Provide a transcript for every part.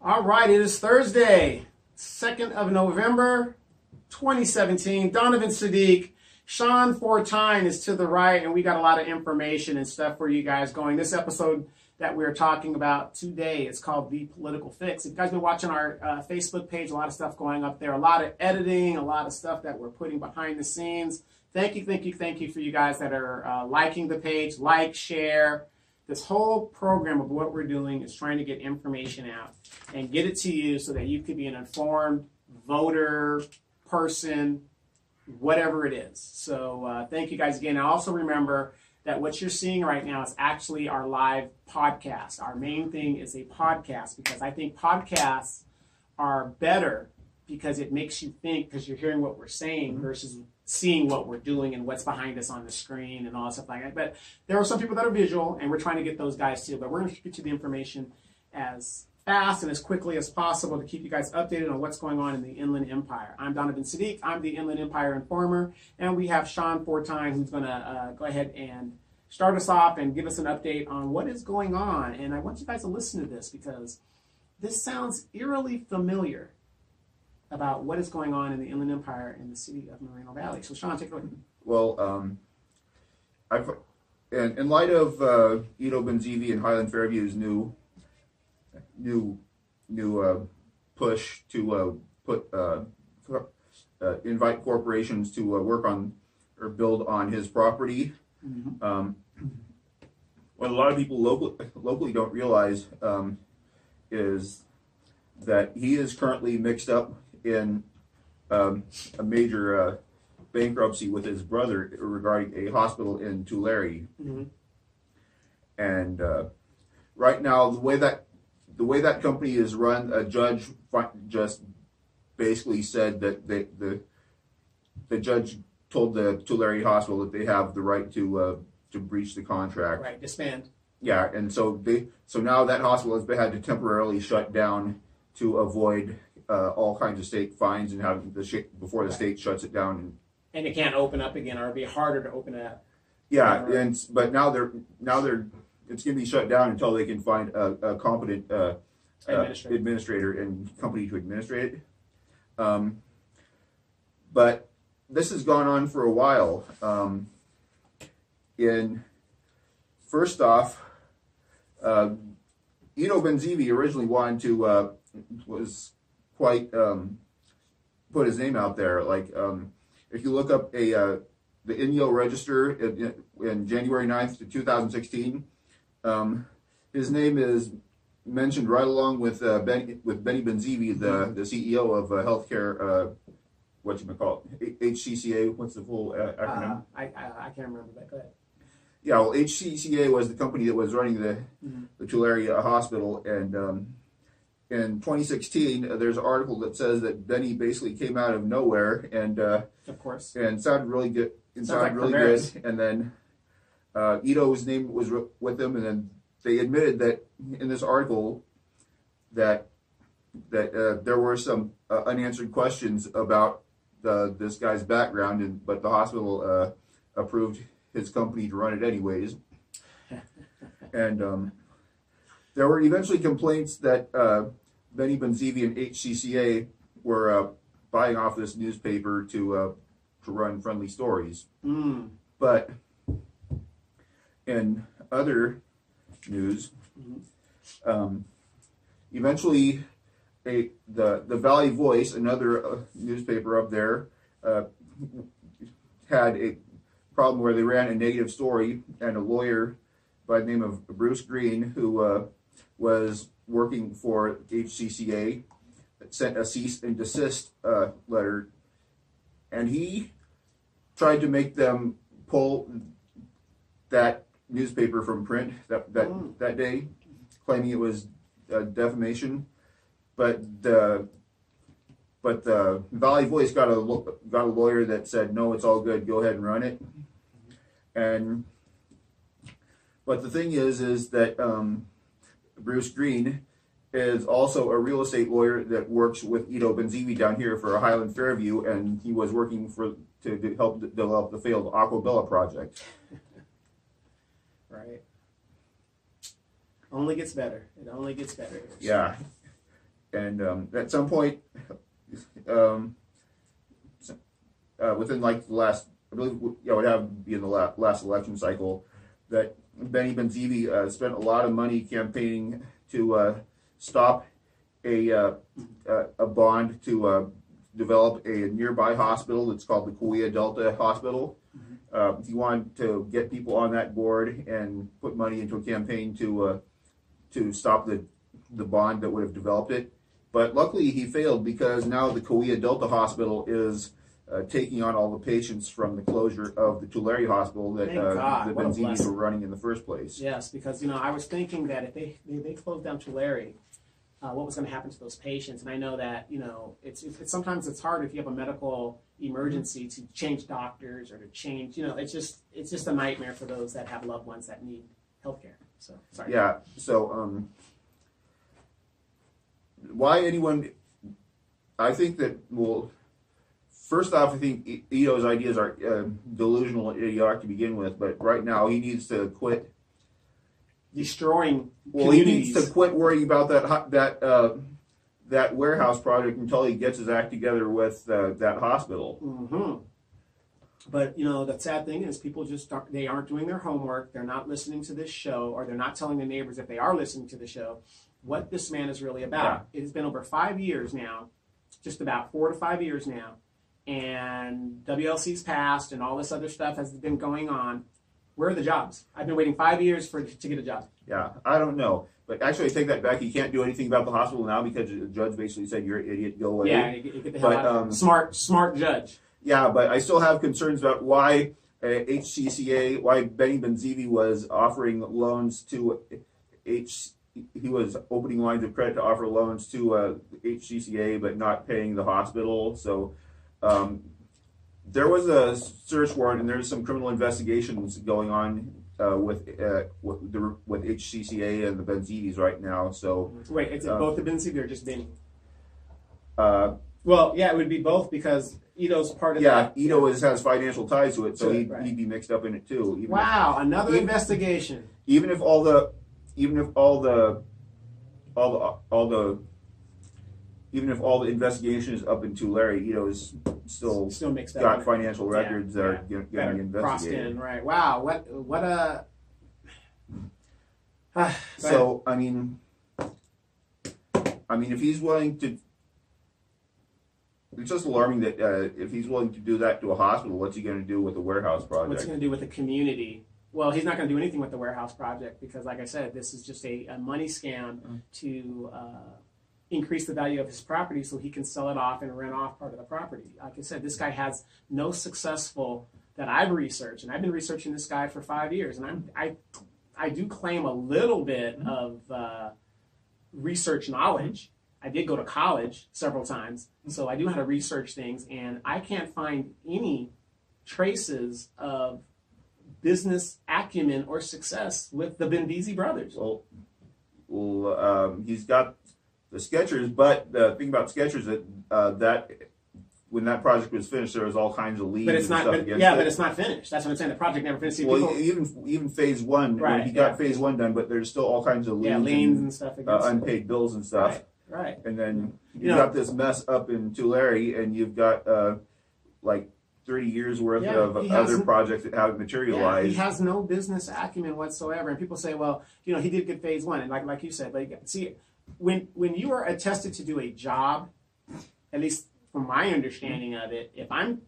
All right, it is Thursday, 2nd of November, 2017. Donovan Sadiq, Sean Fortine is to the right, and we got a lot of information and stuff for you guys going. This episode that we're talking about today is called The Political Fix. If you guys been watching our Facebook page, a lot of stuff going up there, a lot of editing, a lot of stuff that we're putting behind the scenes. Thank you for you guys that are liking the page, share. This whole program of what we're doing is trying to get information out and get it to you so that you could be an informed voter, person, whatever it is. So thank you guys again. And also remember that what you're seeing right now is actually our live podcast. Our main thing is a podcast because I think podcasts are better because it makes you think because you're hearing what we're saying versus seeing what we're doing and what's behind us on the screen and all that stuff like that. But there are some people that are visual, and we're trying to get those guys too. But we're going to get you the information as fast and as quickly as possible to keep you guys updated on what's going on in the Inland Empire. I'm Donovan Sadiq. I'm the Inland Empire Informer, and we have Sean Fortine who's going to go ahead and start us off and give us an update on what is going on. And I want you guys to listen to this because this sounds eerily familiar about what is going on in the Inland Empire in the city of Moreno Valley. So, Sean, take it away. Well, in light of Ido Benzivi and Highland Fairview's new push to invite corporations to work on or build on his property, what a lot of people locally don't realize is that he is currently mixed up in a major bankruptcy with his brother regarding a hospital in Tulare. And right now, the way that company is run, a judge just basically said that the judge told the Tulare hospital that they have the right to breach the contract. Right, disband. Yeah, and so now that hospital has had to temporarily shut down to avoid all kinds of state fines and have before the state shuts it down. And it can't open up again, or it'll be harder to open it up. Yeah, but now it's going to be shut down until they can find a competent administrator and company to administrate it. But this has gone on for a while. First off, Ido Benzivi originally wanted to was quite put his name out there. Like if you look up the INYO register in January 9th to 2016, his name is mentioned right along with Benny Benzivi, the CEO of healthcare. HCCA. What's the full acronym? I can't remember that. Go ahead. Yeah, well, HCCA was the company that was running the Tulare hospital, and in 2016, there's an article that says that Benny basically came out of nowhere and of course, and sounded really good. Good, and then Ido's name was with them, and then they admitted that in this article that there were some unanswered questions about this guy's background, but the hospital approved his company to run it anyways. And there were eventually complaints that Benny Benzivi and HCCA were buying off this newspaper to run friendly stories. But in other news, eventually the Valley Voice, another newspaper up there, had a problem where they ran a negative story, and a lawyer by the name of Bruce Green, who was working for HCCA, sent a cease and desist letter, and he tried to make them pull that newspaper from print that day, claiming it was defamation. But the Valley Voice got a lawyer that said, no, it's all good, go ahead and run it. But the thing is that Bruce Green is also a real estate lawyer that works with Ido Benzivi down here for Highland Fairview, and he was working to help develop the failed Aquabella project. Right. Only gets better. It only gets better. Yeah. at some point, within like the last, I believe, it would have to be in the last election cycle, that Benny Benzivi spent a lot of money campaigning to stop a bond to develop a nearby hospital that's called the Kauai Delta Hospital. He wanted to get people on that board and put money into a campaign to stop the bond that would have developed it. But luckily he failed, because now the Kauai Delta Hospital is taking on all the patients from the closure of the Tulare Hospital that the Benzinis were running in the first place. Yes, because I was thinking that if they closed down Tulare, what was going to happen to those patients? And I know that it's sometimes it's hard if you have a medical emergency to change doctors or to change. It's just a nightmare for those that have loved ones that need healthcare. So sorry. Yeah. So why anyone? I think that first off, I think Ito's ideas are delusional and idiotic to begin with. But right now, he needs to quit destroying communities. He needs to quit worrying about that warehouse project until he gets his act together with that hospital. Mm-hmm. But the sad thing is, people just aren't doing their homework. They're not listening to this show, or they're not telling the neighbors, if they are listening to the show, what this man is really about. Yeah. It has been over 5 years now, just about 4 to 5 years now, and WLC's passed, and all this other stuff has been going on. Where are the jobs? I've been waiting 5 years to get a job. Yeah, I don't know. But actually, I take that back. He can't do anything about the hospital now because the judge basically said, "You're an idiot, go away." Yeah, get the hell out. Smart judge. Yeah, but I still have concerns about why HCCA, why Benny Benzivi was offering loans to he was opening lines of credit to offer loans to HCCA, but not paying the hospital. So there was a search warrant, and there's some criminal investigations going on with HCCA and the Benzivis right now. So wait, is it both the Benzivi or just Benny? Well, yeah, it would be both, because Ito's part of that. Yeah, Ito has financial ties to it, so he'd be mixed up in it too. Another investigation. Even if all the investigation is up in Tulare, Ito is still mixed up. Got financial records that are getting investigated. Crossed in, right? Wow, what a. So I mean, if he's willing to. It's just alarming that if he's willing to do that to a hospital, what's he going to do with the warehouse project? What's he going to do with the community? Well, he's not going to do anything with the warehouse project, because, like I said, this is just a money scam to increase the value of his property so he can sell it off and rent off part of the property. Like I said, this guy has no successful that I've researched, and I've been researching this guy for 5 years, and I do claim a little bit of research knowledge. I did go to college several times, so I do know how to research things, and I can't find any traces of business acumen or success with the Benvizi brothers. Well, he's got the Skechers, but the thing about Skechers that when that project was finished, there was all kinds of liens. But it's not. But it's not finished. That's what I'm saying. The project never finished. Well, even phase one, right? He got phase one done, but there's still all kinds of liens and stuff against unpaid bills and stuff. Right. And then you've got this mess up in Tulare, and you've got like 30 years worth of other projects that haven't materialized. He has no business acumen whatsoever. And people say, well, he did get phase one, and like you said, see, when you are attested to do a job, at least from my understanding of it, if I'm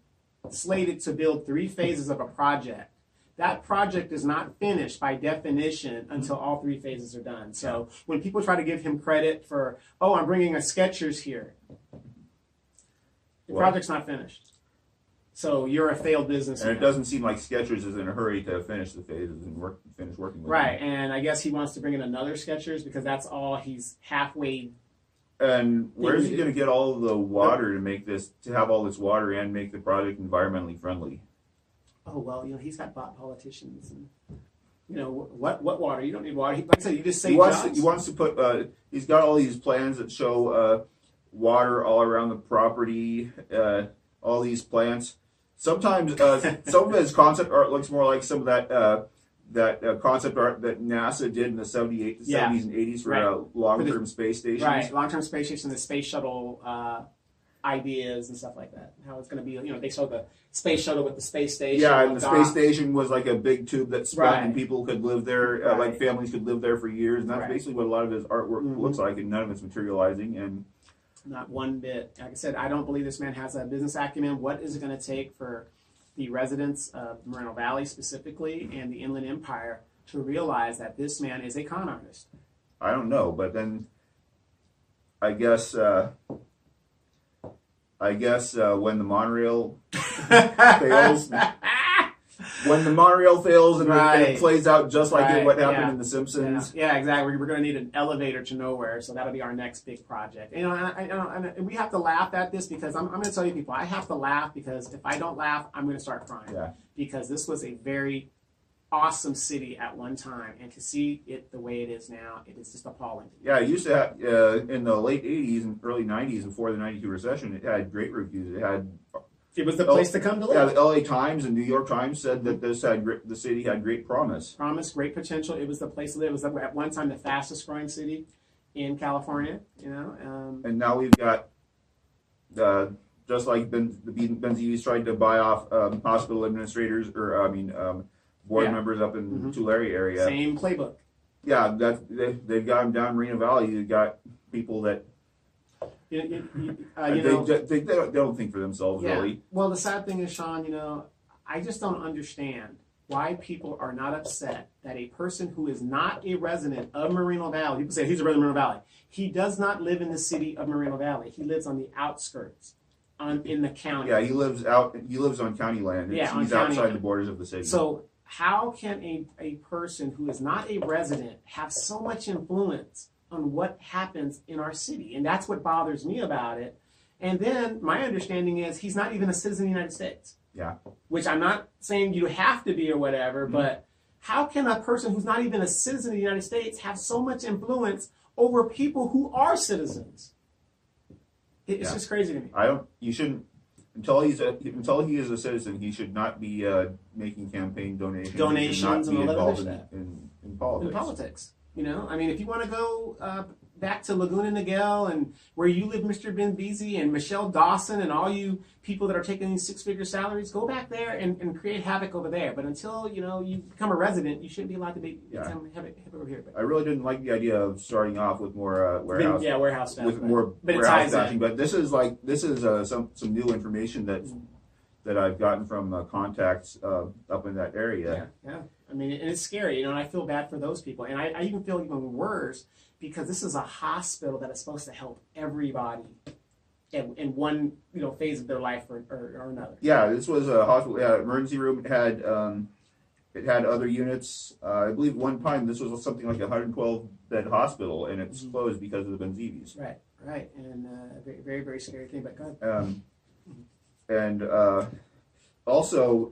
slated to build 3 phases of a project, that project is not finished by definition until all 3 phases are done. So when people try to give him credit for, I'm bringing a Skechers here, the project's not finished. So you're a failed business. And it doesn't seem like Skechers is in a hurry to finish the phases and finish working with them. them. And I guess he wants to bring in another Skechers because that's all he's halfway. And where's he going to get all the water to have all this water and make the project environmentally friendly? Oh, well, he's got bought politicians and, what water? You don't need water. Like I said, you just say he wants to put, he's got all these plans that show water all around the property, all these plants. Sometimes some of his concept art looks more like some of that that concept art that NASA did in the 70s and 80s for long-term space stations. Right, long-term space station, the space shuttle ideas and stuff like that. How it's going to be, they showed the space shuttle with the space station. Yeah, and the space station was like a big tube that spun, and people could live there, like families could live there for years. And that's basically what a lot of his artwork looks like, and none of it's materializing. And not one bit. Like I said, I don't believe this man has a business acumen. What is it going to take for the residents of Moreno Valley specifically and the Inland Empire to realize that this man is a con artist? I don't know, but then I guess when the monorail fails, and it plays out just like what happened in The Simpsons. Yeah, exactly. We're going to need an elevator to nowhere, so that'll be our next big project. And we have to laugh at this because I'm going to tell you people, I have to laugh because if I don't laugh, I'm going to start crying. Yeah. Because this was a very awesome city at one time, and to see it the way it is now, it is just appalling. Yeah, it used to have, in the late 80s and early 90s, before the 92 recession, it had great reviews. It was the place to come to live. Yeah, the LA Times and New York Times said that the city had great promise. Great potential. It was the place to live. It was at one time the fastest growing city in California, And now we've got, just like Benzies tried to buy off hospital administrators, board members up in the Tulare area. Same playbook. Yeah, they've got them down Moreno Valley. You've got people that they don't think for themselves, really. Well, the sad thing is, Sean, I just don't understand why people are not upset that a person who is not a resident of Moreno Valley, people say he's a resident of Moreno Valley, he does not live in the city of Moreno Valley. He lives on the outskirts, in the county. Yeah, he lives on county land. He's outside the borders of the city. So how can a person who is not a resident have so much influence on what happens in our city? And that's what bothers me about it. And then my understanding is he's not even a citizen of the United States. Yeah. Which I'm not saying you have to be or whatever, but how can a person who's not even a citizen of the United States have so much influence over people who are citizens? It's just crazy to me. You shouldn't, until he is a citizen, he should not be making campaign donations. Donations and all that other stuff. In politics. In politics. If you want to go back to Laguna Niguel and where you live, Mr. Benzies and Michelle Dawson and all you people that are taking these six-figure salaries, go back there and create havoc over there. But until, you become a resident, you shouldn't be allowed to become havoc over here. But I really didn't like the idea of starting off with more warehouse. Warehouse stuff. With more warehouse bashing. But this is some new information that I've gotten from contacts up in that area. Yeah. And it's scary, and I feel bad for those people. And I even feel even worse because this is a hospital that is supposed to help everybody in one phase of their life or another. Yeah, this was a hospital. Yeah, emergency room. It had other units. I believe one time this was something like a 112-bed hospital, and it's closed because of the Benzies. Right, and very, very scary thing. But go ahead. And also,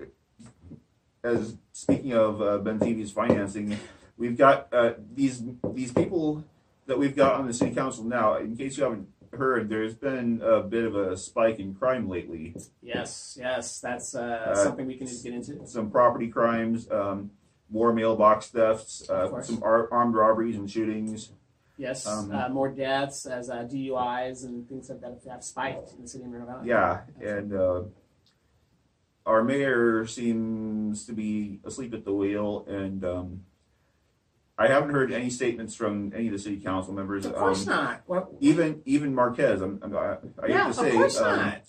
as speaking of Benzies financing, we've got these people that we've got on the city council now. In case you haven't heard, there's been a bit of a spike in crime lately. Yes, that's something we can get into. Some property crimes, more mailbox thefts, some armed robberies and shootings. Yes, more deaths as DUIs and things like that have spiked in the city of Moreno Valley. Yeah, and our mayor seems to be asleep at the wheel, and I haven't heard any statements from any of the city council members. Of course not. Well, even Marquez. I have to say, of course not.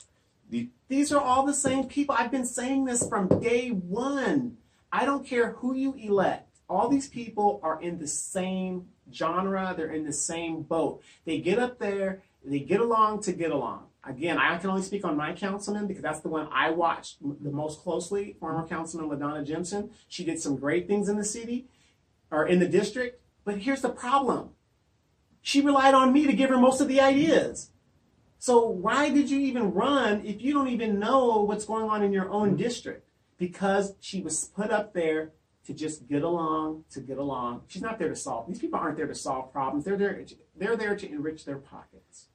These are all the same people. I've been saying this from day one. I don't care who you elect. All these people are in the same genre. They're in the same boat. They get up there. They get along to get along. Again, I can only speak on my councilman because that's the one I watched the most closely, former Councilman LaDonna Jimson. She did some great things in the city, or in the district, but here's the problem. She relied on me to give her most of the ideas. So why did you even run if you don't even know what's going on in your own district? Because she was put up there to just get along to get along. She's not there to solve. These people aren't there to solve problems. They're there to enrich their pockets.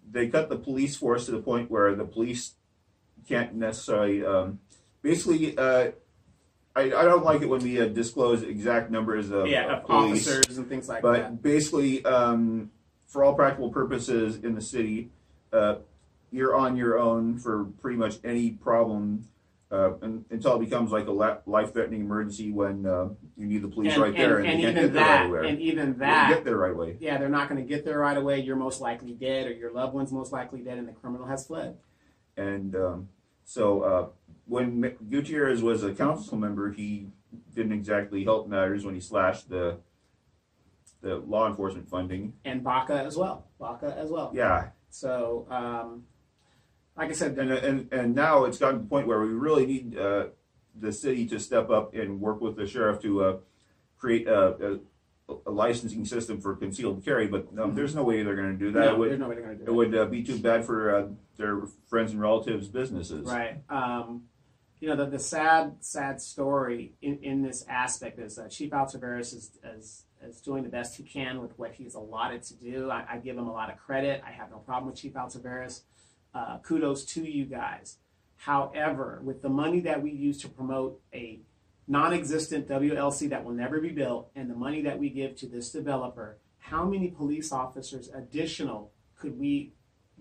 They cut the police force to the point where the police can't necessarily, basically, I don't like it when we disclose exact numbers of of police, officers and things like but that. basically, for all practical purposes in the city, you're on your own for pretty much any problem until it becomes like a life-threatening emergency when you need the police right there, and you can't get there right away. And even You that, get there right away. yeah, they're not going to get there right away. You're most likely dead, or your loved one's most likely dead, and the criminal has fled. And so when Gutierrez was a council member, he didn't exactly help matters when he slashed the law enforcement funding. And Baca as well. Yeah. So, like I said, And now it's gotten to the point where we really need the city to step up and work with the sheriff to create a licensing system for concealed carry. But there's no way they're going to do that. no, there's no way they're going to do it would be too bad for their friends and relatives' businesses. Right. The sad story in this aspect is that Chief Altaveras is doing the best he can with what he's allotted to do. I give him a lot of credit. I have no problem with Chief Altaveras. Kudos to you guys. However, with the money that we use to promote a non-existent WLC that will never be built, and the money that we give to this developer, how many police officers additional could we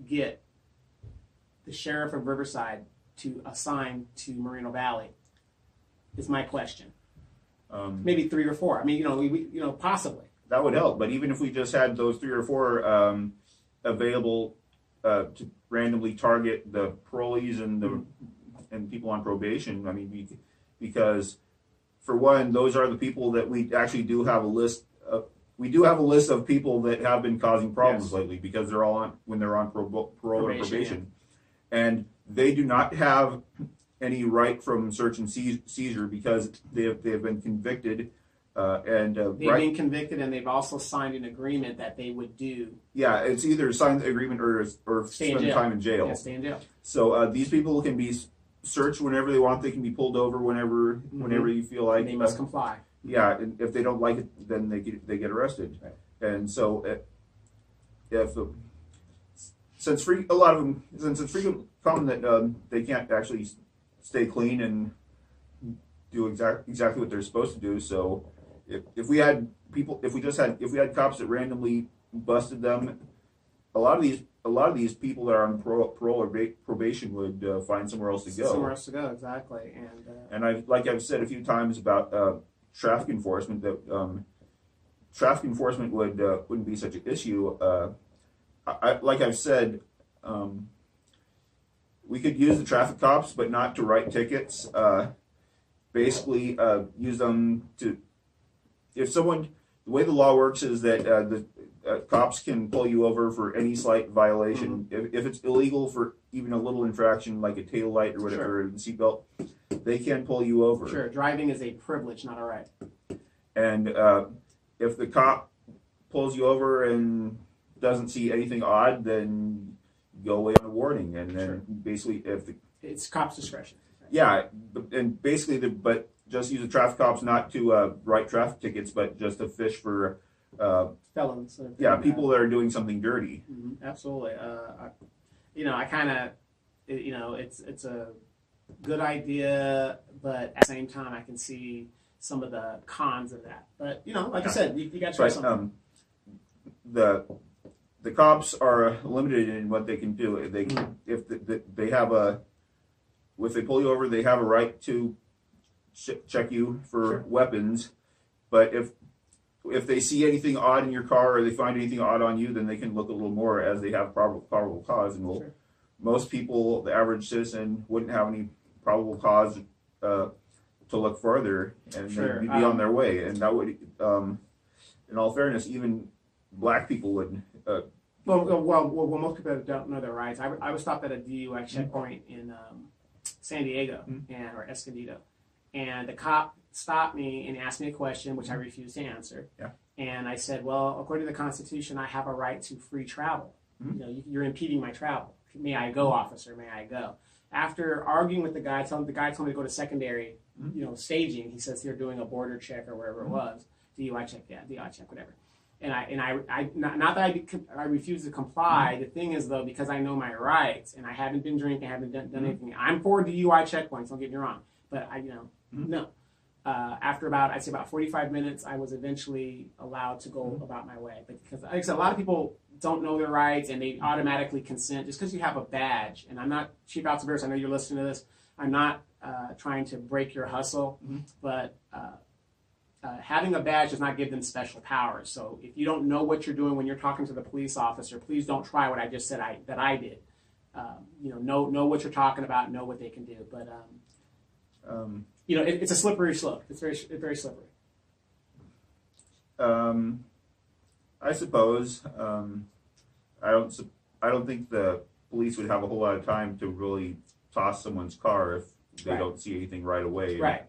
get the sheriff of Riverside to assign to Moreno Valley? Is my question. Maybe 3 or 4. I mean, we possibly. That would help. But even if we just had those 3 or 4 available to randomly target the parolees and people on probation, I mean, because for one, those are the people that we actually do have a list of. We do have a list of people that have been causing problems lately because they're all when they're on parole or probation, and they do not have any right from search and seizure because they have been convicted. They've been convicted, and they've also signed an agreement that they would do. Yeah, it's either sign the agreement or spend time in jail. Yeah, stay in jail. So these people can be searched whenever they want. They can be pulled over whenever you feel like. They must comply. Yeah, and if they don't like it, then they get arrested. Right. And so since it's frequently common that they can't actually stay clean and do exactly what they're supposed to do. So if we had cops that randomly busted them, a lot of these people that are on parole or probation would find somewhere else to go. Somewhere else to go, exactly. And I've said a few times about traffic enforcement that traffic enforcement wouldn't be such an issue. Like I've said, we could use the traffic cops, but not to write tickets. Basically, use them to. The way the law works is that the cops can pull you over for any slight violation. If it's illegal for even a little infraction like a tail light or whatever, or the seatbelt, they can pull you over. Sure, driving is a privilege, not a right. And if the cop pulls you over and doesn't see anything odd, then go away on a warning. And then basically, it's cop's discretion. Yeah, and basically, but just use the traffic cops not to write traffic tickets, but just to fish for felons. People that are doing something dirty. Absolutely. I kind of, it's a good idea, but at the same time, I can see some of the cons of that. But like I said, you got to try something. The cops are limited in what they can do. If they pull you over, they have a right to check you for weapons. But if they see anything odd in your car or they find anything odd on you, then they can look a little more as they have probable cause. And most people, the average citizen, wouldn't have any probable cause to look further, and they'd be on their way. And that would, in all fairness, even black people would. Well, most people don't know their rights. I was stopped at a DUI checkpoint in San Diego or Escondido, and the cop stopped me and asked me a question which I refused to answer. Yeah. And I said, well, according to the Constitution, I have a right to free travel. You're impeding my travel. May I go, officer? May I go? After arguing with the guy told me to go to secondary, staging. He says they're doing a border check or wherever it was, DUI check, DUI check, whatever. And I not that I refuse to comply. The thing is, though, because I know my rights and I haven't been drinking, I haven't done anything. I'm for DUI checkpoints. Don't get me wrong, but no. after I'd say about 45 minutes, I was eventually allowed to go about my way. Because, like I said, a lot of people don't know their rights and they automatically consent just because you have a badge. And I'm not, Chief Altaveras, I know you're listening to this. I'm not trying to break your hustle, but having a badge does not give them special powers. So if you don't know what you're doing when you're talking to the police officer, please don't try what I just said that I did. Know what you're talking about, know what they can do. But it's a slippery slope. It's very slippery. I suppose I don't think the police would have a whole lot of time to really toss someone's car if they don't see anything right away. Right.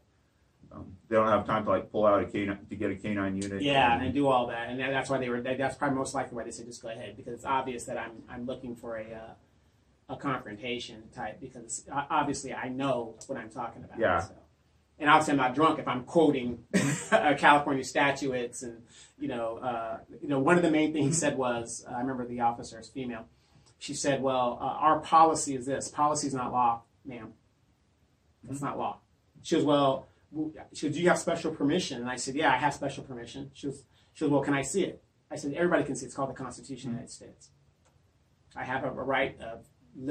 They don't have time to pull out to get a canine unit. Yeah, and do all that, and that's why that's probably most likely why they said just go ahead, because it's obvious that I'm looking for a confrontation type, because obviously I know what I'm talking about. Yeah. So. And obviously I'm not drunk if I'm quoting California statutes, and one of the main things he said was, I remember the officer is female. She said, "Well, our policy is this. Policy is not law, ma'am. That's not law." She goes, "Well." She goes, "Do you have special permission?" And I said, "Yeah, I have special permission." She goes, "Well, can I see it?" I said, "Everybody can see it. It's called the Constitution of the United States. I have a right of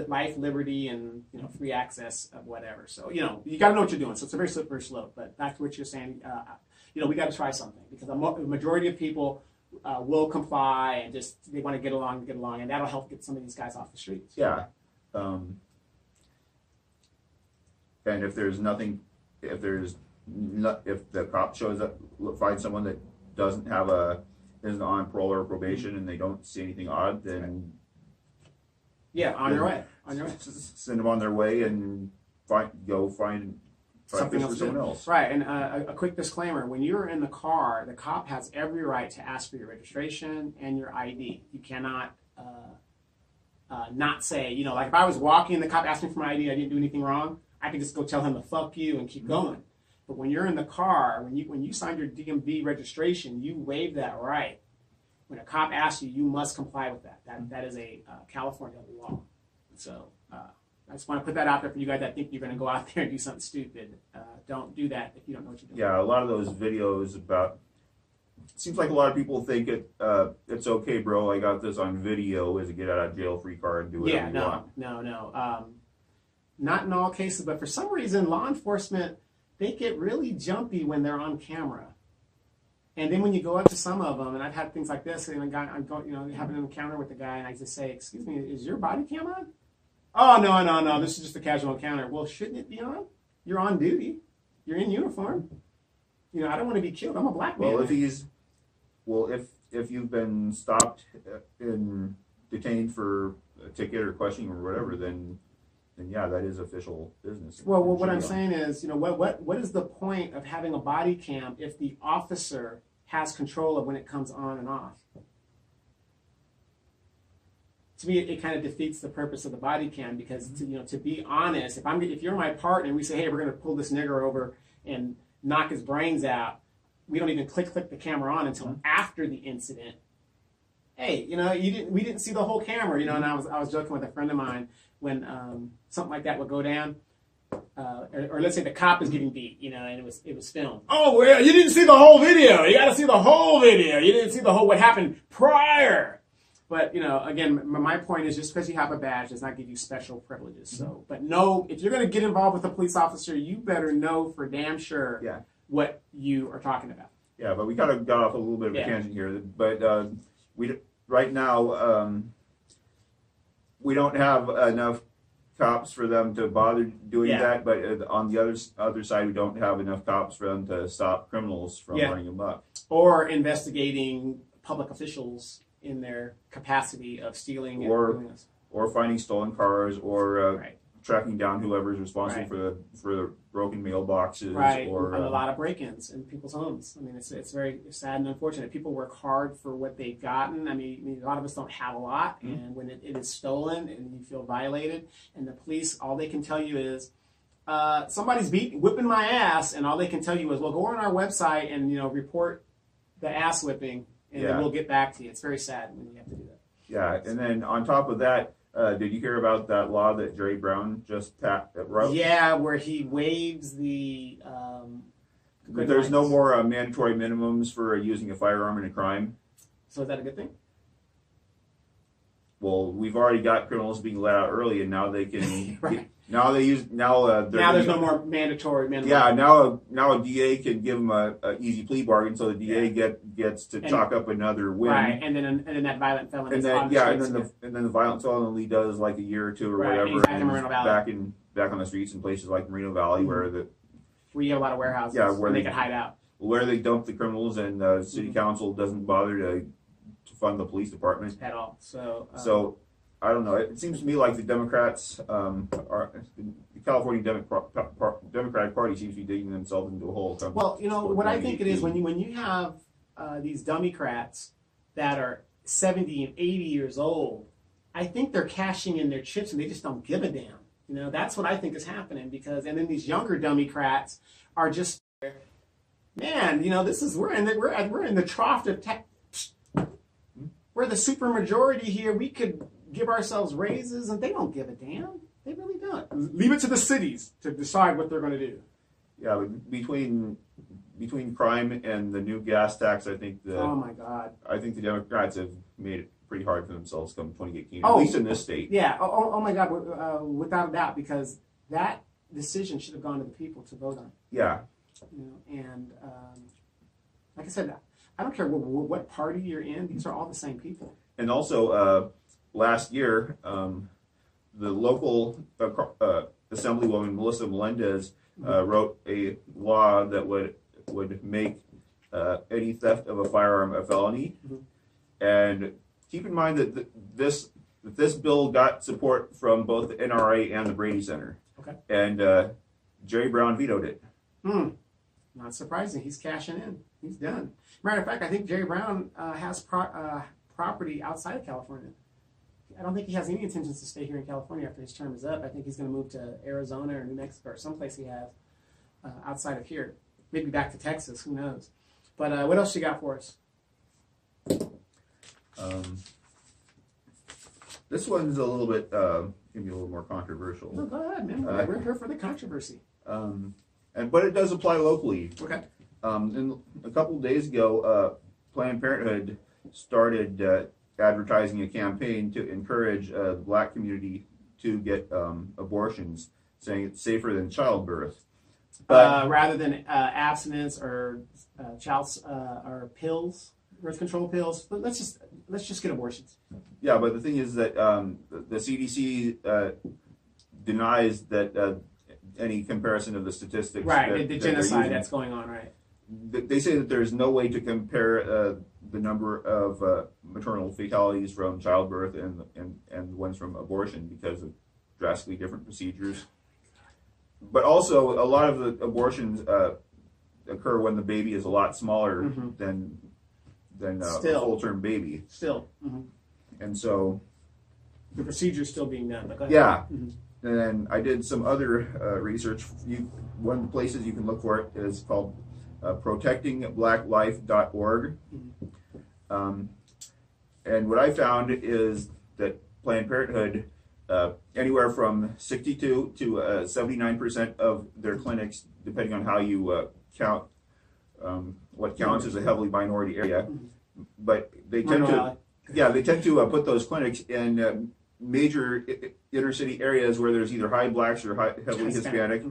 life, liberty, and free access of whatever." So you got to know what you're doing. So it's a very slippery slope. But back to what you're saying, we got to try something, because the majority of people will comply and just they want to get along, and that'll help get some of these guys off the streets. Yeah. And if there's nothing, if the cop shows up, finds someone that isn't on parole or probation, and they don't see anything odd, then on your way, send them on their way and find something else. Someone else. Right, and a quick disclaimer: when you're in the car, the cop has every right to ask for your registration and your ID. You cannot not say, like if I was walking, the cop asked me for my ID, I didn't do anything wrong, I could just go tell him to fuck you and keep going. But when you're in the car, when you signed your DMV registration, you waive that right. When a cop asks you, you must comply with that. That is a California law. So I just want to put that out there for you guys that think you're going to go out there and do something stupid. Don't do that if you don't know what you're doing. Yeah, a lot of those videos about. It seems like a lot of people think it's okay, bro. I got this on video as a get out of jail free card and do whatever you want. No. Not in all cases, but for some reason, law enforcement, they get really jumpy when they're on camera. And then when you go up to some of them, and I've had things like this, and I'm having an encounter with the guy, and I just say, "Excuse me, is your body cam on?" "Oh, no, this is just a casual encounter." Well, shouldn't it be on? You're on duty. You're in uniform. I don't want to be killed. I'm a black man. Well, if you've been stopped and detained for a ticket or questioning or whatever, then yeah, that is official business. Well, what I'm saying is, what is the point of having a body cam if the officer has control of when it comes on and off? To me, it kind of defeats the purpose of the body cam, because to be honest, if you're my partner and we say, "Hey, we're going to pull this nigger over and knock his brains out," we don't even click the camera on until after the incident. Hey, we didn't see the whole camera, and I was joking with a friend of mine when something like that would go down, or let's say the cop is getting beat, and it was filmed. "Oh, well, you didn't see the whole video. You got to see the whole video. You didn't see what happened prior." But again, my point is, just because you have a badge does not give you special privileges. So, but no, if you're going to get involved with a police officer, you better know for damn sure what you are talking about. Yeah, but we kind of got off a little bit of a tangent here. But right now we don't have enough cops for them to bother doing that. But on the other side, we don't have enough cops for them to stop criminals from running amok or investigating public officials in their capacity of stealing or finding stolen cars, or tracking down whoever's responsible for the broken mailboxes, or a lot of break-ins in people's homes. I mean, it's very sad and unfortunate. People work hard for what they've gotten. I mean, a lot of us don't have a lot, and when it is stolen and you feel violated, and the police, all they can tell you is, somebody's whipping my ass, and all they can tell you is, well, go on our website and report the ass whipping, and then we'll get back to you. It's very sad when you have to do that. Yeah, and then on top of that, did you hear about that law that Jerry Brown just wrote? Yeah, where he waives the that there's no more mandatory minimums for using a firearm in a crime. So is that a good thing? Well, we've already got criminals being let out early, and now they can. Right. Now they use now. There's no more mandatory minimum. Yeah, now a DA can give them a easy plea bargain, so the DA gets to chalk up another win. Right, and then that violent felon. And then and then the violent felon only does like a year or two or whatever, and he's back on the streets in places like Moreno Valley where you have a lot of warehouses. Where they can hide out. Where they dump the criminals, and city council doesn't bother to fund the police department at all. So I don't know. It seems to me like the Democrats the California Democratic Party seems to be digging themselves into a hole. Well, what I think it is when you have these Democrats that are 70 and 80 years old, I think they're cashing in their chips and they just don't give a damn. That's what I think is happening and then these younger Democrats are just, man, we're in the trough of tech. We're the super majority here. We could give ourselves raises, and they don't give a damn. They really don't. Leave it to the cities to decide what they're going to do. Yeah, but between crime and the new gas tax, I think oh my God, I think the Democrats have made it pretty hard for themselves come 2018, at least in this state. Yeah. Oh my God, without a doubt, because that decision should have gone to the people to vote on. Yeah. And like I said, I don't care what party you're in; these are all the same people. And also, last year, the local Assemblywoman Melissa Melendez wrote a law that would make any theft of a firearm a felony. And keep in mind that this bill got support from both the NRA and the Brady Center. Okay. And Jerry Brown vetoed it. Not surprising. He's cashing in. He's done. Matter of fact, I think Jerry Brown has property outside of California. I don't think he has any intentions to stay here in California after his term is up. I think he's going to move to Arizona or New Mexico or someplace he has outside of here. Maybe back to Texas. Who knows? But what else you got for us? This one's a little bit, maybe a little more controversial. No, go ahead, man. We're here for the controversy. But it does apply locally. Okay. And a couple of days ago, Planned Parenthood started advertising a campaign to encourage the black community to get abortions, saying it's safer than childbirth. Rather than abstinence or or pills, birth control pills. But let's just get abortions. Yeah, but the thing is that the CDC denies that any comparison of the statistics. Right, the genocide that's going on, right? They say that there's no way to compare the number of maternal fatalities from childbirth and ones from abortion because of drastically different procedures. But also, a lot of the abortions occur when the baby is a lot smaller than a full-term baby. Still. And so the procedure's still being done. But go ahead. Yeah. And then I did some other research. One of the places you can look for it is called protectingblacklife.org. And what I found is that Planned Parenthood, anywhere from 62 to 79% of their clinics, depending on how you count what counts as a heavily minority area, but they tend to put those clinics in major inner city areas where there's either high blacks or heavily Hispanic,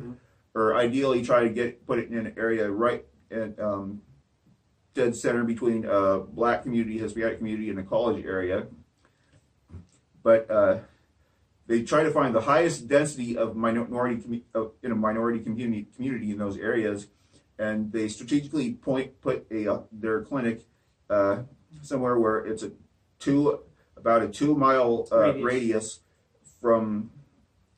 or ideally try to put it in an area right at dead center between black community, Hispanic community, and the college area. But they try to find the highest density of minority in a minority community in those areas, and they strategically put their clinic somewhere where it's about a 2 mile radius from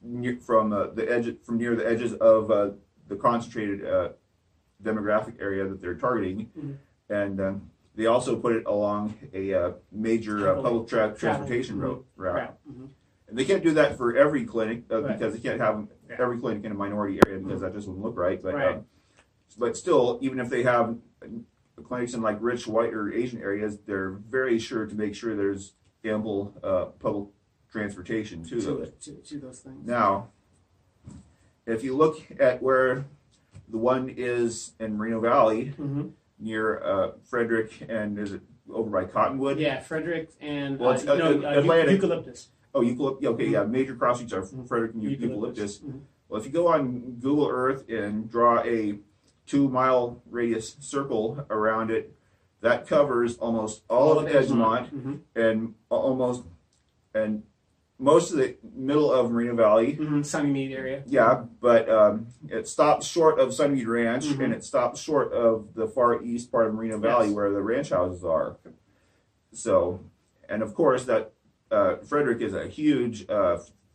near the edges of the concentrated demographic area that they're targeting, and they also put it along a major public transportation route. And they can't do that for every clinic because they can't have every clinic in a minority area because that just wouldn't look right. But still, even if they have clinics in like rich white or Asian areas, they're very sure to make sure there's ample public transportation to those things. Now, if you look at where the one is in Moreno Valley Mm-hmm. near Frederick, and is it over by Cottonwood? Yeah, Frederick and Well, it's, Atlantic. Eucalyptus. Oh, Eucalyptus. Okay, Mm-hmm. yeah. Major cross streets are Frederick and Eucalyptus. Mm-hmm. Well, if you go on Google Earth and draw a 2-mile radius circle around it, that covers almost all of Edgemont Mm-hmm. and most of the middle of Moreno Valley. Mm-hmm. Sunnymead area. Yeah, but it stops short of Sunnymead Ranch, Mm-hmm. and it stops short of the far east part of Moreno Valley, Yes. where the ranch houses are. So, and of course that Frederick is a huge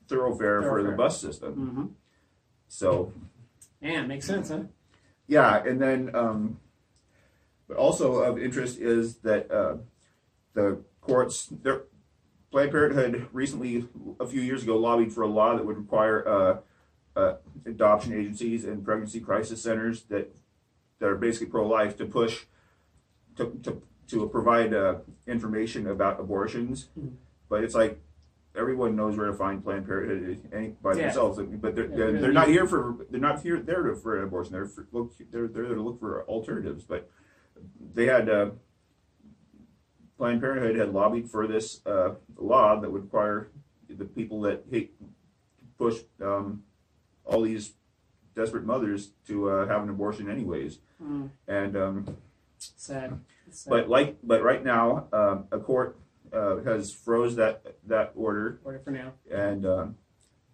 thoroughfare for the bus system. Mm-hmm. So, Man, makes sense, huh? yeah, and then, but also of interest is that the courts, Planned Parenthood recently, a few years ago, lobbied for a law that would require adoption agencies and pregnancy crisis centers that are basically pro-life to push to provide information about abortions. Mm-hmm. But it's like everyone knows where to find Planned Parenthood by Yeah. themselves. But they're not here for an abortion. They're there to look for alternatives. But they had Planned Parenthood had lobbied for this law that would require the people that push all these desperate mothers to have an abortion anyways. Mm. And Sad. but right now a court has froze that order. Order for now. And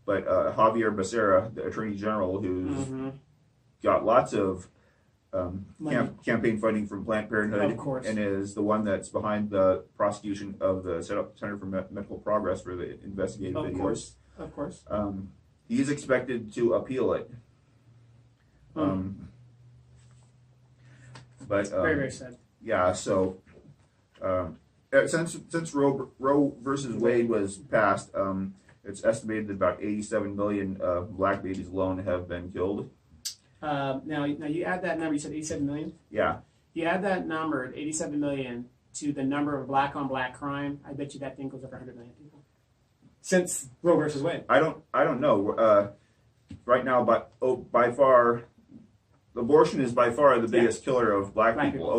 but Javier Becerra, the Attorney General, who's Mm-hmm. got lots of campaign funding from Planned Parenthood, Of course. and is the one that's behind the prosecution of the Center for Medical Progress for the investigative videos. Of course. He's expected to appeal it. But Very, very sad. yeah, so since Roe versus Wade was passed, it's estimated that about 87 million black babies alone have been killed. Now you add that number. You said 87 million. Yeah, You add that number, 87 million, to the number of black-on-black crime. I bet you that thing goes over 100 million people since Roe versus Wade. I don't know. Right now, by far, abortion is by far the biggest killer of black people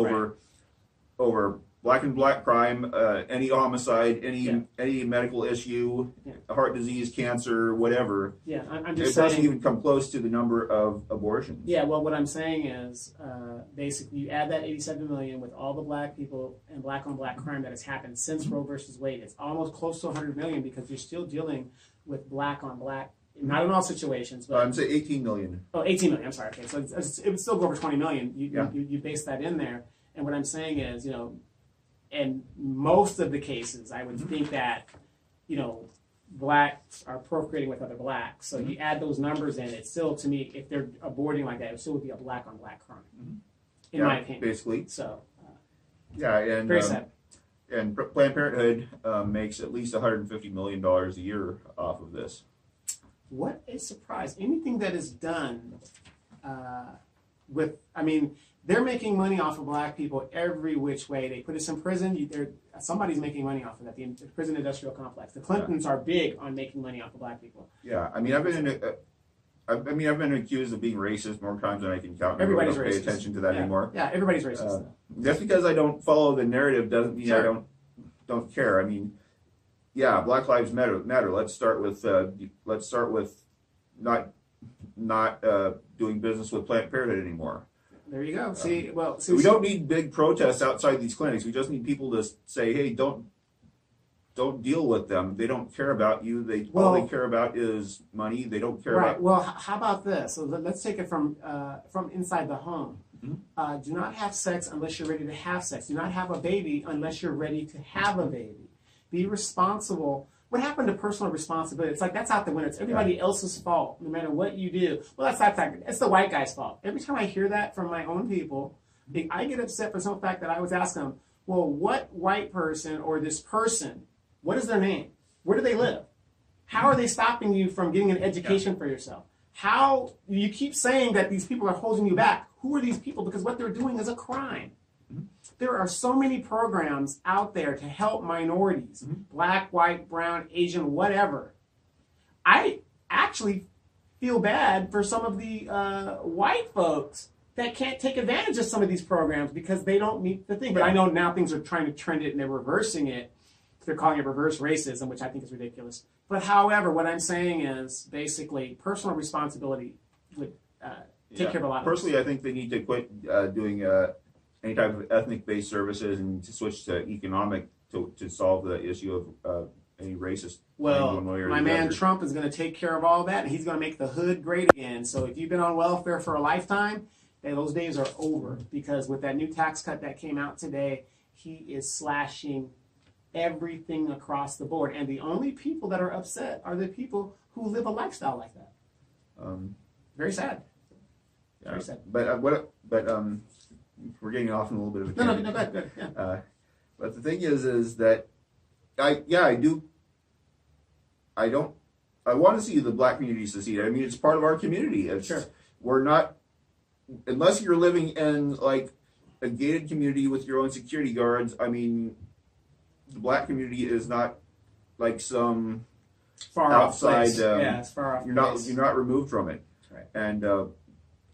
over black and black crime, any homicide, any medical issue, heart disease, cancer, whatever. Yeah, I'm just It saying. doesn't even come close to the number of abortions. Yeah, well, what I'm saying is, basically, you add that 87 million with all the black people and black-on-black crime that has happened since Roe versus Wade. It's almost close to 100 million because you're still dealing with black-on-black, not in all situations, but I'm saying 18 million. Oh, 18 million. I'm sorry. Okay, so it would still go over 20 million. You base that in there, and what I'm saying is, in most of the cases, I would think that, blacks are procreating with other blacks. So you add those numbers in, it's still, to me, if they're aborting like that, it still would be a black-on-black crime, in my opinion. Basically. So, Yeah, and very sad. And Planned Parenthood makes at least $150 million a year off of this. What a surprise. Anything that is done they're making money off of black people every which way. They put us in prison. Somebody's making money off of that. The prison industrial complex. The Clintons are big on making money off of black people. Yeah, I mean, I've been accused of being racist more times than I can count. Everybody's I don't racist. pay attention to that anymore. Yeah, everybody's racist. Just because I don't follow the narrative doesn't mean I don't care. I mean, yeah, Black Lives Matter. Let's start with not doing business with Planned Parenthood anymore. There you go. We don't need big protests outside these clinics. We just need people to say, "Hey, don't deal with them. They don't care about you. All they care about is money. They don't care about." Well, how about this? So let's take it from inside the home. Mm-hmm. Do not have sex unless you're ready to have sex. Do not have a baby unless you're ready to have a baby. Be responsible. What happened to personal responsibility? It's like that's out the window. It's everybody else's fault, no matter what you do. Well, that's not fact. It's the white guy's fault. Every time I hear that from my own people, I get upset for some fact that I always ask them, well, what white person or this person, what is their name? Where do they live? How are they stopping you from getting an education for yourself? How you keep saying that these people are holding you back? Who are these people? Because what they're doing is a crime. There are so many programs out there to help minorities, black, white, brown, Asian, whatever. I actually feel bad for some of the white folks that can't take advantage of some of these programs because they don't meet the thing. But I know now things are trying to trend it and they're reversing it. They're calling it reverse racism, which I think is ridiculous. But however, what I'm saying is basically personal responsibility would take care of a lot of Personally, I think they need to quit doing any type of ethnic-based services and to switch to economic to solve the issue of any racist. Well, my man Trump is going to take care of all that, and he's going to make the hood great again. So if you've been on welfare for a lifetime, those days are over, because with that new tax cut that came out today, he is slashing everything across the board. And the only people that are upset are the people who live a lifestyle like that. Very sad. Yeah. Very sad. But we're getting off in a little bit of a tangent. No, good. Yeah. But the thing is that I want to see the black community succeed. I mean, it's part of our community. Sure. We're not, unless you're living in like a gated community with your own security guards. I mean, the black community is not like some far outside. It's far off. You're not removed from it. That's right. And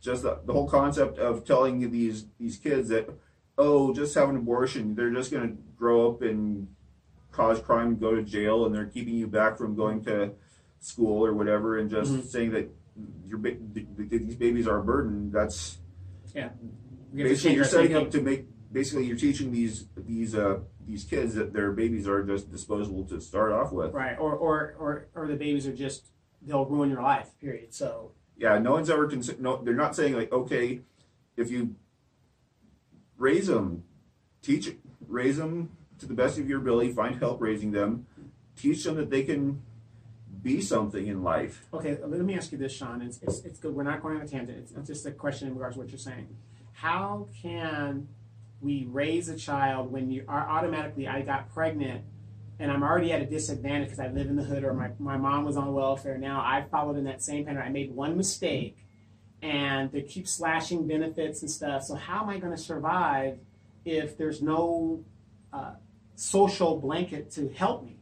just the whole concept of telling these kids that, oh, just have an abortion, they're just going to grow up and cause crime and go to jail, and they're keeping you back from going to school or whatever, and just saying that these babies are a burden. That's basically you're setting up to make. Basically, you're teaching these kids that their babies are just disposable to start off with. Right, or the babies are just, they'll ruin your life. Period. So yeah, no one's ever they're not saying like, okay, if you raise them, raise them to the best of your ability, find help raising them, teach them that they can be something in life. Okay, let me ask you this, Sean. It's good. We're not going on a tangent. It's just a question in regards to what you're saying. How can we raise a child when you are automatically, I got pregnant and I'm already at a disadvantage because I live in the hood, or my mom was on welfare. Now I followed in that same pattern. I made one mistake and they keep slashing benefits and stuff. So how am I going to survive if there's no social blanket to help me?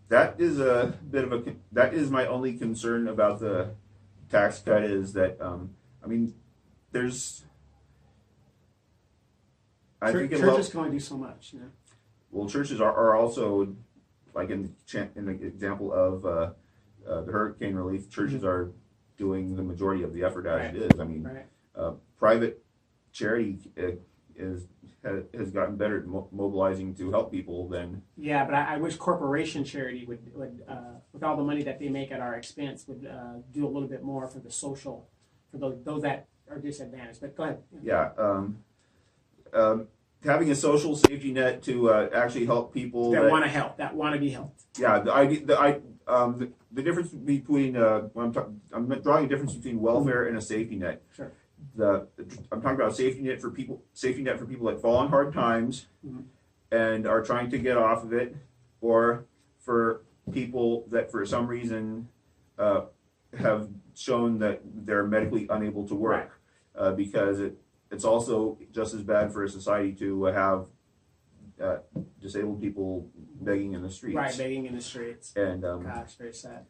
That is a bit of that is my only concern about the tax cut, is that I mean, I think churches can only do so much, you know. Well, churches are also, like in the example of the hurricane relief, churches are doing the majority of the effort as it is. I mean, private charity has gotten better at mobilizing to help people than. Yeah, but I wish corporation charity would with all the money that they make at our expense, would do a little bit more for the social, for those that are disadvantaged. But go ahead. Yeah. Having a social safety net to actually help people that want to help, that want to be helped. Yeah, the difference between when I'm drawing a difference between welfare and a safety net. Sure. I'm talking about safety net for people that fall on hard times and are trying to get off of it, or for people that for some reason have shown that they're medically unable to work, because it's also just as bad for a society to have disabled people begging in the streets. Right, begging in the streets. And gosh, very sad.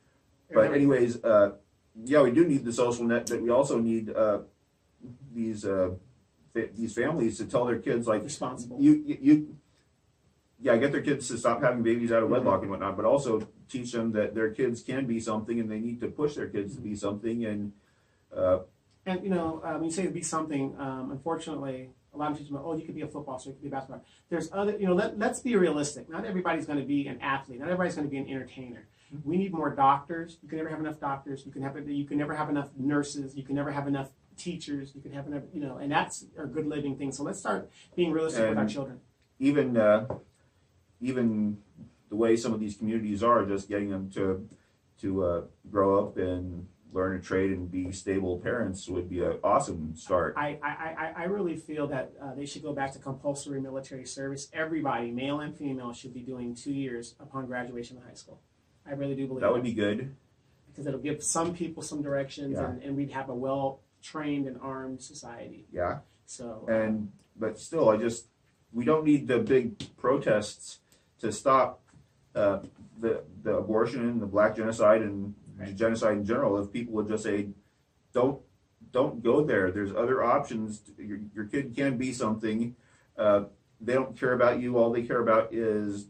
But anyways, yeah, we do need the social net, but we also need these families to tell their kids, like, responsible. Get their kids to stop having babies out of wedlock and whatnot, but also teach them that their kids can be something, and they need to push their kids to be something. And you know, when you say to be something, unfortunately, a lot of people, oh, you could be a football star, you could be a basketball. There's other, you know, let's be realistic. Not everybody's going to be an athlete. Not everybody's going to be an entertainer. We need more doctors. You can never have enough doctors. You can never have enough nurses. You can never have enough teachers. You can have enough, you know, and that's a good living thing. So let's start being realistic with our children. Even the way some of these communities are, just getting them to grow up and learn a trade and be stable parents would be an awesome start. I really feel that they should go back to compulsory military service. Everybody, male and female, should be doing 2 years upon graduation of high school. I really do believe that would be good, because it'll give some people some directions, and we'd have a well-trained and armed society. Yeah. So. But still, we don't need the big protests to stop the abortion, the black genocide, and genocide in general, if people would just say, don't go there. There's other options. Your kid can be something. They don't care about you. All they care about is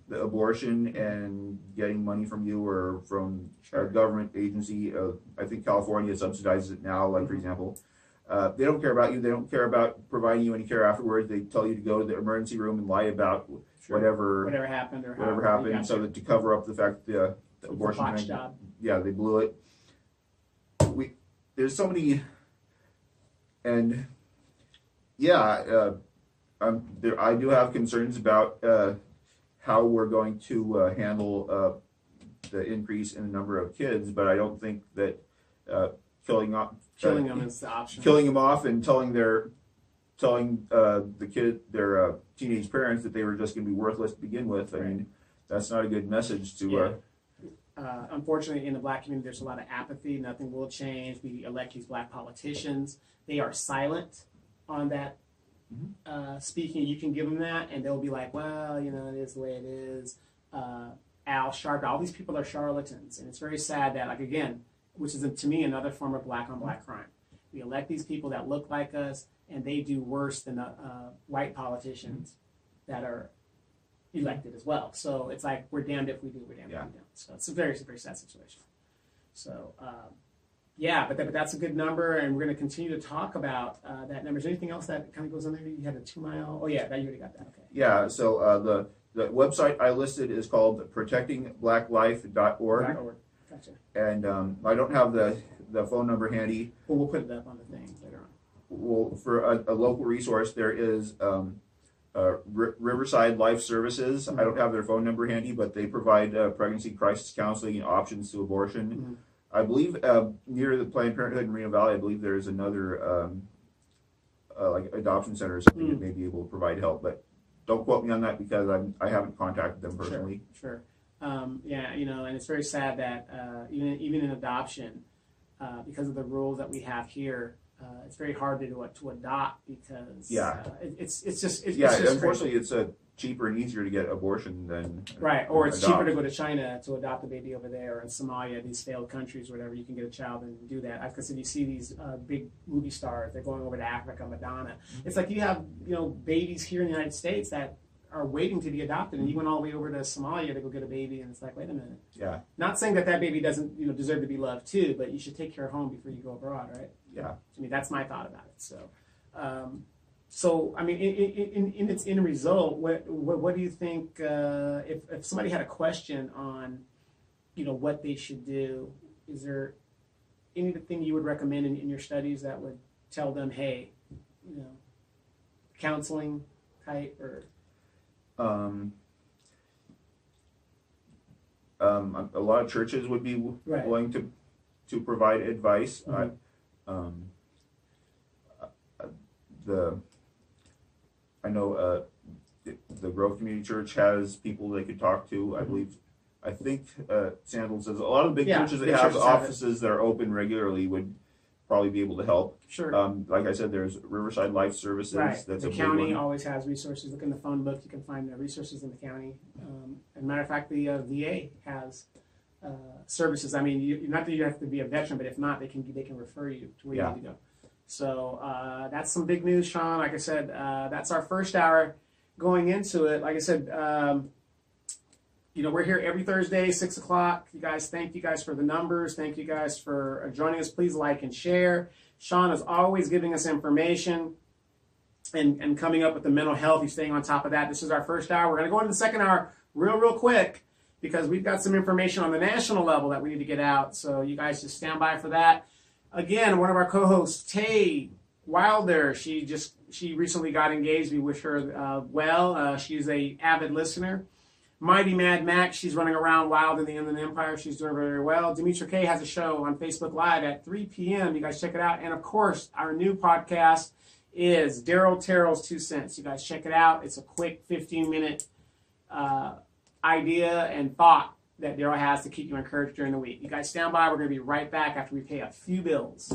the abortion and getting money from you or from a government agency. I think California subsidizes it now, like for example. They don't care about you. They don't care about providing you any care afterwards. They tell you to go to the emergency room and lie about whatever happened or whatever happened, so that to cover up the fact that the abortion. Job. Yeah, they blew it. There's so many, and yeah, I do have concerns about how we're going to handle the increase in the number of kids, but I don't think that killing them is the option. Killing them off and telling the kid, their teenage parents, that they were just going to be worthless to begin with. I mean, that's not a good message to. Unfortunately, in the black community, there's a lot of apathy. Nothing will change. We elect these black politicians. They are silent on that. Speaking, you can give them that, and they'll be like, well, it is the way it is. Al Sharpton, all these people are charlatans. And it's very sad that, again, which is, to me, another form of black on black crime. We elect these people that look like us, and they do worse than white politicians that are elected as well. So it's like, we're damned if we do, we're damned if we don't. So it's a very, very sad situation. So, but that's a good number, and we're going to continue to talk about that number. Is there anything else that kind of goes on there? You had a 2 mile. Oh yeah, you already got that. Okay. Yeah. So the website I listed is called protectingblacklife.org. Gotcha. And I don't have the phone number handy. Well, we'll put it up on the thing later on. Well, for a local resource, there is Riverside Life Services. I don't have their phone number handy, but they provide pregnancy crisis counseling and options to abortion. I believe near the Planned Parenthood in Reno Valley, I believe there's another like adoption center or something that may be able to provide help. But don't quote me on that because I haven't contacted them personally. Sure. And it's very sad that even in adoption, because of the rules that we have here, it's very hard to adopt because it's just unfortunately it's cheaper and easier to get abortion than or it's cheaper to go to China to adopt a baby over there, or in Somalia, these failed countries, whatever. You can get a child and do that. Because if you see these big movie stars, they're going over to Africa, Madonna. It's like you have babies here in the United States that are waiting to be adopted, and you went all the way over to Somalia to go get a baby, and it's like, wait a minute. Yeah. Not saying that baby doesn't deserve to be loved too, but you should take care of home before you go abroad, right? Yeah. I mean, that's my thought about it. So I mean, in its end result, what do you think if somebody had a question on, what they should do? Is there anything you would recommend in your studies that would tell them, hey, counseling type or? A lot of churches would be willing to provide advice. I know the Grove Community Church has people they could talk to. I think Sandals says a lot of the big churches that have offices that are open regularly would probably be able to help. Sure. Like I said, there's Riverside Life Services. Right. That's the a county big one. always has resources. Look in the phone book. You can find the resources in the county. As a matter of fact, the VA has services. I mean, not that you have to be a veteran, but if not, they can refer you to where you need to go. So that's some big news, Sean. Like I said, that's our first hour going into it. Like I said, we're here every Thursday, 6 o'clock. Thank you guys for the numbers. Thank you guys for joining us. Please like and share. Sean is always giving us information and coming up with the mental health. He's staying on top of that. This is our first hour. We're going to go into the second hour real quick because we've got some information on the national level that we need to get out. So you guys just stand by for that. Again, one of our co-hosts, Tay Wilder, she recently got engaged. We wish her well. She's a avid listener. Mighty Mad Max, she's running around wild in the Inland Empire. She's doing very, very well. Demetra K has a show on Facebook Live at 3 p.m. You guys check it out. And, of course, our new podcast is Daryl Terrell's 2 Cents. You guys check it out. It's a quick 15-minute idea and thought that Daryl has to keep you encouraged during the week. You guys stand by. We're going to be right back after we pay a few bills.